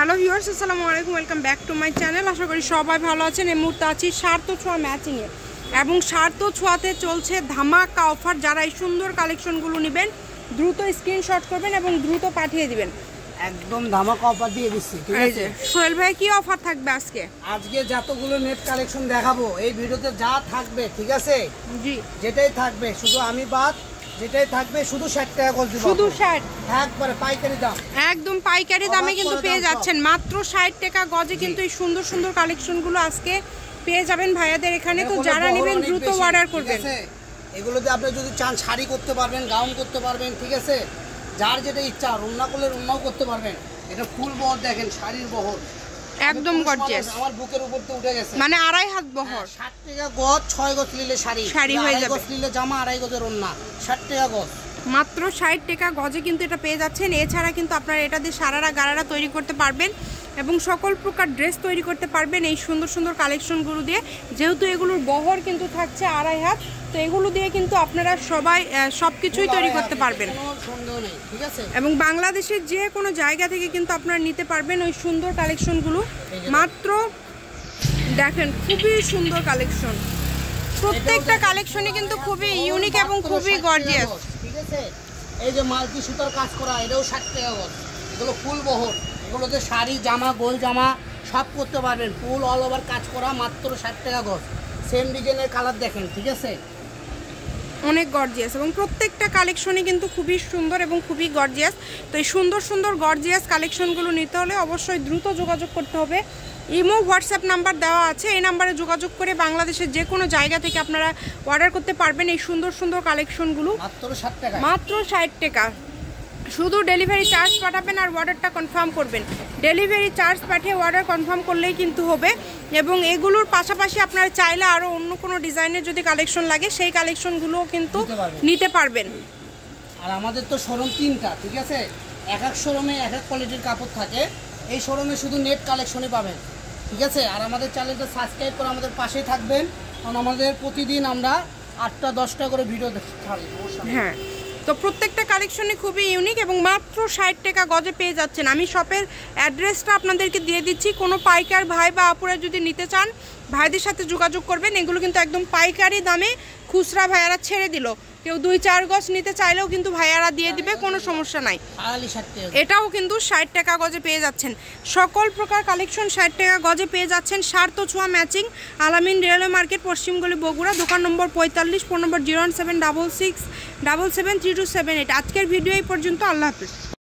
Hello viewers, আসসালামু আলাইকুম, welcome back to my channel. আশা করি সবাই ভালো আছেন। এই মুহূর্তে আছি সার্থ ছোঁয়া ম্যাচিংয়ে, এবং সার্থ ছোঁয়াতে চলছে ধামাকা অফার। যারা এই সুন্দর কালেকশনগুলো নেবেন দ্রুত স্ক্রিনশট করবেন এবং দ্রুত পাঠিয়ে দিবেন। একদম ধামাকা অফার দিয়ে দিচ্ছি, ঠিক আছে? সোহেল ভাই, কি অফার থাকবে আজকে? আজকে যতগুলো নেট কালেকশন দেখাবো এই ভিডিওতে যা থাকবে, ঠিক আছে? জি, যেটাই থাকবে শুধু আমি বাদ, যেটাই থাকবে শুধু 60 টাকা করে দিব। শুধু 60, একবারে পাইকারি দাম, একদম পাইকারি দামে কিন্তু পেয়ে যাচ্ছেন মাত্র 60 টাকা গজে। কিন্তু এই সুন্দর সুন্দর কালেকশনগুলো আজকে পেয়ে যাবেন ভাইয়াদের এখানে। তো যারা নেবেন দ্রুত অর্ডার করবেন। এগুলোতে আপনি যদি চান শাড়ি করতে পারবেন, গাউন করতে পারবেন, ঠিক আছে? যার যেটা ইচ্ছা, রুন্না করলে রুন্নাও করতে পারবেন। এটা ফুল বহর দেখেন, শাড়ির বহর একদম গর্জিয়াস, আমার বুকের উপর তো উঠে গেছে, মানে 2.5 হাত বহর। 60 টাকা গজ, 6 গজ নিলে শাড়ি হয়ে যাবে। 2.5 গজ নিলে জামা, 2.5 গজের ওড়না, 60 টাকা গজ। মাত্র 60 টাকা গজে কিন্তু এটা পেয়ে যাচ্ছেন। এছাড়া কিন্তু আপনারা এটা দিয়ে সারারা গারারা তৈরি করতে পারবেন এবং সকল প্রকার ড্রেস তৈরি করতে পারবেন এই সুন্দর সুন্দর কালেকশনগুলো দিয়ে। যেহেতু এগুলোর বহর কিন্তু থাকছে 2.5 হাত, তো এগুলো দিয়ে কিন্তু আপনারা সবাই সব কিছুই তৈরি করতে পারবেন, ঠিক আছে? এবং বাংলাদেশের যে কোনো জায়গা থেকে কিন্তু আপনারা নিতে পারবেন ওই সুন্দর কালেকশনগুলো। মাত্র দেখেন, খুবই সুন্দর কালেকশন, প্রত্যেকটা কালেকশনই কিন্তু খুবই ইউনিক এবং খুবই গর্জিয়াস, ঠিক আছে? এই যে মাল্টি সুতার কাজ করা, এটাও 60 টাকা গজ। এগুলো ফুল বহর, এগুলোতে শাড়ি, জামা, গোল জামা সব করতে পারবেন। ফুল অল ওভার কাজ করা, মাত্র 60 টাকা গজ। সেম ডিজাইনের কালার দেখেন, ঠিক আছে? অনেক গর্জিয়াস, এবং প্রত্যেকটা কালেকশনই কিন্তু খুবই সুন্দর এবং খুবই গর্জিয়াস। তো এই সুন্দর সুন্দর গর্জিয়াস কালেকশনগুলো নিতে হলে অবশ্যই দ্রুত যোগাযোগ করতে হবে। ইমো, হোয়াটসঅ্যাপ নাম্বার দেওয়া আছে, এই নাম্বারে যোগাযোগ করে বাংলাদেশের যে কোনো জায়গা থেকে আপনারা অর্ডার করতে পারবেন এই সুন্দর সুন্দর কালেকশনগুলো মাত্র 60 টাকা, মাত্র 60 টাকা। শুধু ডেলিভারি চার্জ পাঠাবেন আর অর্ডারটা কনফার্ম করবেন। ডেলিভারি চার্জ পাঠিয়ে অর্ডার কনফার্ম করলেই কিন্তু হবে। এবং এগুলোর পাশাপাশি আপনারা চাইলে আরও অন্য কোনো ডিজাইনের যদি কালেকশন লাগে সেই কালেকশনগুলোও কিন্তু নিতে পারবেন। আর আমাদের তো শোরুম 3টা, ঠিক আছে? এক এক শোরুমে এক এক কোয়ালিটির কাপড় থাকে। এই শোরুমে শুধু নেট কালেকশনই পাবেন, ঠিক আছে? আর আমাদের চ্যানেলটা সাবস্ক্রাইব করে আমাদের পাশেই থাকবেন, কারণ আমাদের প্রতিদিন আমরা 8টা 10টা করে ভিডিও ছাড়ি। হ্যাঁ, তো প্রত্যেকটা কালেকশনই খুবই ইউনিক এবং মাত্র 60 টাকা গজে পেয়ে যাচ্ছেন। আমি শপের অ্যাড্রেসটা আপনাদেরকে দিয়ে দিচ্ছি। কোনো পাইকার ভাই বা আপুরা যদি নিতে চান ভাইদের সাথে যোগাযোগ করবেন। এগুলো কিন্তু একদম পাইকারি দামে খুচরা ভাইয়ারা ছেড়ে দিল। কেউ 2-4 গজ নিতে চাইলেও কিন্তু ভাইয়ারা দিয়ে দিবে, কোনো সমস্যা নাই। এটাও কিন্তু 60 টাকা গজে পেয়ে যাচ্ছেন। সকল প্রকার কালেকশন 60 টাকা গজে পেয়ে যাচ্ছেন। সার্থ ছোঁয়া ম্যাচিং, আলামিন রেলওয়ে মার্কেট, পশ্চিমগলি, বগুড়া। দোকান নম্বর 45, ফোন নম্বর 01766773278। আজকের ভিডিও এই পর্যন্ত। আল্লাহ হাফিজ।